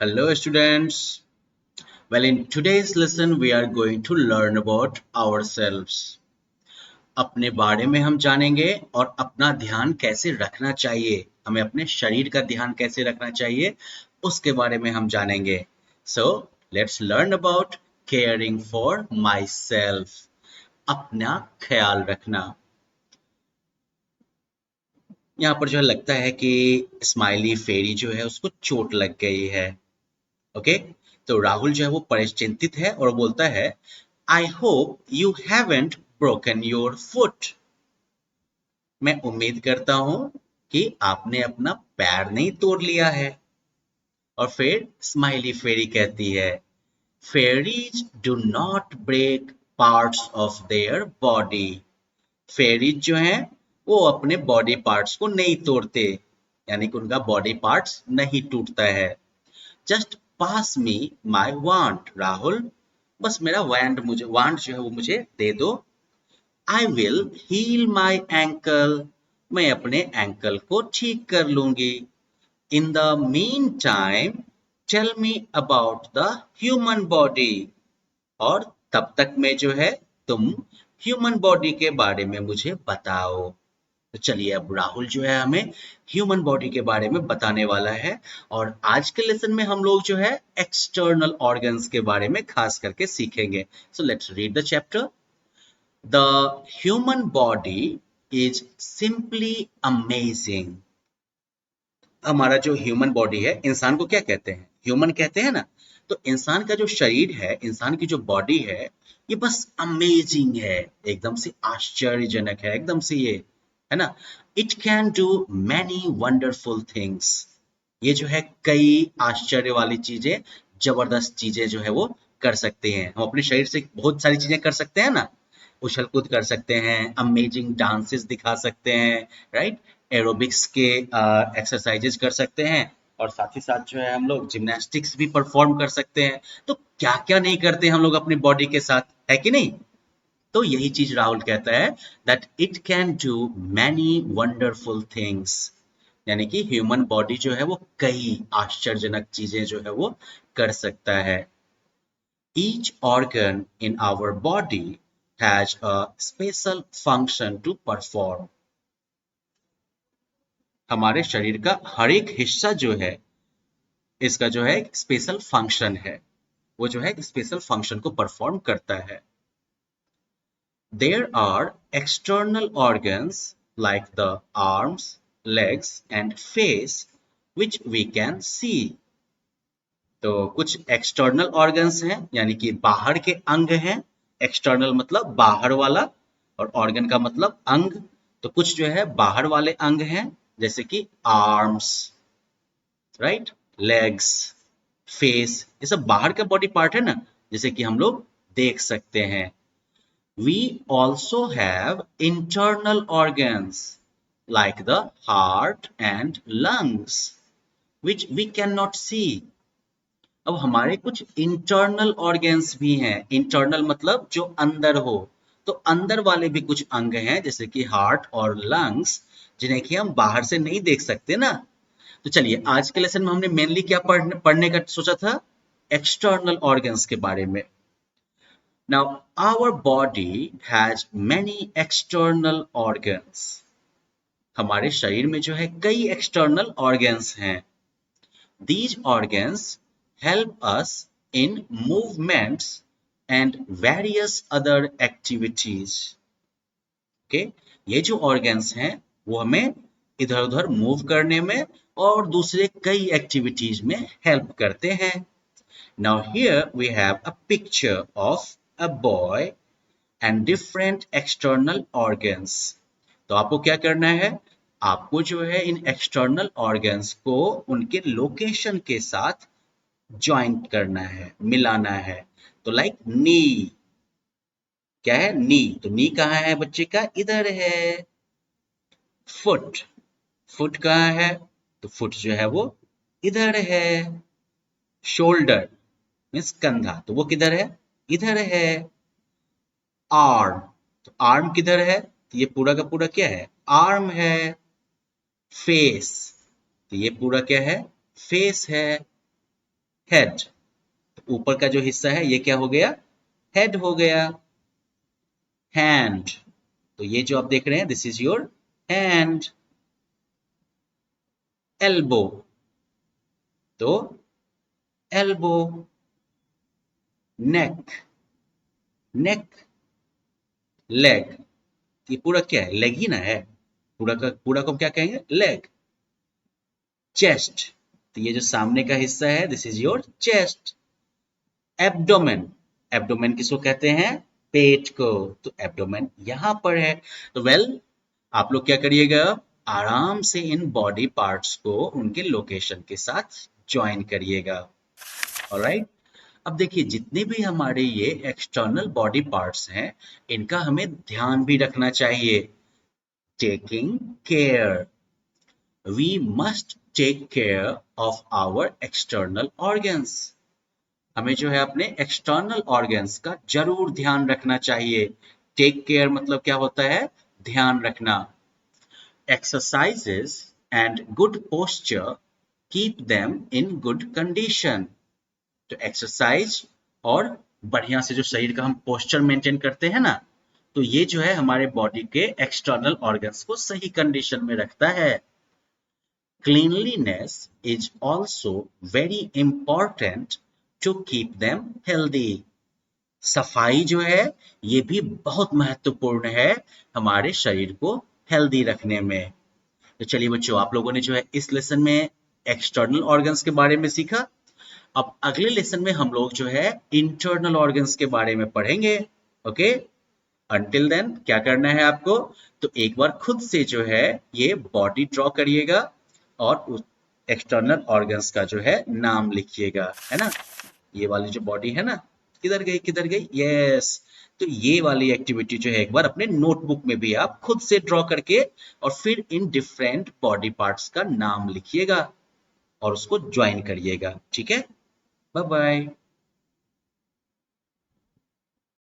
Hello, students. Well, in today's lesson, we are going to learn about ourselves. अपने बारे में हम जानेंगे और अपना ध्यान कैसे रखना चाहिए, हमें अपने शरीर का ध्यान कैसे रखना चाहिए, उसके बारे में हम जानेंगे. So, let's learn about caring for myself. अपना ख्याल रखना. यहाँ पर जो है लगता है कि स्माइली फेरी जो है उसको चोट लग गई है. ओके, तो राहुल जो है वो चिंतित है और बोलता है I hope you haven't broken your foot. मैं उम्मीद करता हूं कि आपने अपना पैर नहीं तोड़ लिया है. और फिर स्माइली फेरी कहती है fairies do not break parts of their body. Fairies जो हैं वो अपने बॉडी पार्ट्स को नहीं तोड़ते, यानी कि उनका बॉडी पार्ट्स नहीं टूटता है. Just pass me my wand Rahul, बस मेरा वांट जो है वो मुझे दे दो. I will heal my ankle, मैं अपने एंकल को ठीक कर लूंगी. In the mean time tell me about the human body, और तब तक में जो है तुम ह्यूमन बॉडी के बारे में मुझे बताओ. तो चलिए अब राहुल जो है हमें ह्यूमन बॉडी के बारे में बताने वाला है. और आज के लेसन में हम लोग जो है एक्सटर्नल ऑर्गन्स के बारे में खास करके सीखेंगे. So let's read the chapter. The human body is simply amazing. हमारा जो ह्यूमन बॉडी है, इंसान को क्या कहते हैं? ह्यूमन कहते हैं ना. तो इंसान का जो शरीर है, इंसान की जो बॉडी है, ये बस अमेजिंग है, एकदम से आश्चर्यजनक है, एकदम से ये है ना. It can do many wonderful things. ये जो है कई आश्चर्य वाली चीजें, जबरदस्त चीजें जो है वो कर सकते हैं. हम अपने शरीर से बहुत सारी चीजें कर सकते हैं ना. उछल कूद कर सकते हैं, अमेजिंग डांसेस दिखा सकते हैं, राइट. एरोबिक्स के एक्सरसाइजेस कर सकते हैं, और साथ ही साथ जो है हम लोग जिम्नास्टिक्स भी परफॉर्म कर सकते हैं. तो क्या क्या नहीं करते हम लोग अपनी बॉडी के साथ, है कि नहीं. तो यही चीज राहुल कहता है that it can do many wonderful things, यानी कि ह्यूमन बॉडी जो है वो कई आश्चर्यजनक चीजें जो है वो कर सकता है. Each organ in our body has a special function to perform. हमारे शरीर का हर एक हिस्सा जो है, इसका जो है स्पेशल फंक्शन है, वो जो है स्पेशल फंक्शन को परफॉर्म करता है. There are external organs like the arms, legs and face which we can see. तो कुछ एक्सटर्नल ऑर्गन्स हैं, यानी कि बाहर के अंग हैं. एक्सटर्नल मतलब बाहर वाला, और ऑर्गन का मतलब अंग. तो कुछ जो है बाहर वाले अंग हैं, जैसे कि आर्म्स, राइट, लेग्स, फेस, ये सब बाहर का बॉडी पार्ट है ना, जैसे कि हम लोग देख सकते हैं. We also have internal organs like the heart and lungs which we can not see. अब हमारे कुछ इंटरनल ऑर्गन्स भी हैं. इंटरनल मतलब जो अंदर हो. तो अंदर वाले भी कुछ अंग हैं, जैसे कि हार्ट और लंग्स, जिन्हें कि हम बाहर से नहीं देख सकते ना. तो चलिए आज के लेसन में हमने मेनली क्या पढ़ने का सोचा था? एक्सटर्नल ऑर्गन्स के बारे में. Now our body has many external organs. हमारे शरीर में जो है कई एक्सटर्नल ऑर्गन्स हैं. These organs help us in movements and various other activities. Okay? ये जो organs हैं वो हमें इधर उधर मूव करने में और दूसरे कई एक्टिविटीज में हेल्प करते हैं. Now here we have a picture of a boy and different external organs. तो आपको क्या करना है? आपको जो है इन एक्सटर्नल ऑर्गन्स को उनके लोकेशन के साथ ज्वाइंट करना है, मिलाना है. तो लाइक नी, क्या है? नी. तो नी कहाँ है बच्चे का? इधर है. फुट, फुट कहाँ है? तो फुट जो है वो इधर है. शोल्डर मीन्स कंधा, तो वो किधर है? इधर है. आर्म, तो आर्म किधर है? तो ये पूरा का पूरा क्या है? आर्म है. फेस, तो ये पूरा क्या है? फेस है. हेड। तो ऊपर का जो हिस्सा है ये क्या हो गया, हेड हो गया। हैंड, तो ये जो आप देख रहे हैं this is your hand. Elbow, तो एल्बो। नेक, नेक। लेग, ये पूरा क्या है, लेग ही ना है, पूरा का पूरा को हम क्या कहेंगे, लेग। चेस्ट, तो ये जो सामने का हिस्सा है this is your chest. Abdomen, abdomen किसको कहते हैं, पेट को, तो एब्डोमेन यहां पर है। तो वेल, आप लोग क्या करिएगा, आराम से इन बॉडी पार्ट्स को उनके लोकेशन के साथ ज्वाइन करिएगा। ऑलराइट। अब देखिए जितने भी हमारे ये एक्सटर्नल बॉडी पार्ट्स हैं, इनका हमें ध्यान भी रखना चाहिए। Taking care, we must take care of our external organs. हमें जो है अपने एक्सटर्नल ऑर्गन्स का जरूर ध्यान रखना चाहिए। टेक केयर मतलब क्या होता है, ध्यान रखना। Exercises and good posture keep them in good condition. तो एक्सरसाइज और बढ़िया से जो शरीर का हम पोस्चर मेंटेन करते हैं ना, तो ये जो है हमारे बॉडी के एक्सटर्नल ऑर्गन्स को सही कंडीशन में रखता है। Cleanliness is also very important to keep them healthy. सफाई जो है ये भी बहुत महत्वपूर्ण है हमारे शरीर को हेल्दी रखने में। तो चलिए बच्चों, आप लोगों ने जो है इस लेसन में एक्सटर्नल ऑर्गन्स के बारे में सीखा। अब अगले लेसन में हम लोग जो है इंटरनल ऑर्गन्स के बारे में पढ़ेंगे। ओके, अंटिल देन क्या करना है आपको, तो एक बार खुद से जो है ये बॉडी ड्रॉ करिएगा और उस एक्सटर्नल ऑर्गन्स का जो है नाम लिखिएगा, है ना। ये वाली जो बॉडी है ना, किधर गई किधर गई, यस। तो ये वाली एक्टिविटी जो है एक बार अपने नोटबुक में भी आप खुद से ड्रॉ करके और फिर इन डिफरेंट बॉडी पार्ट्स का नाम लिखिएगा और उसको ज्वाइन करिएगा, ठीक है। Bye bye.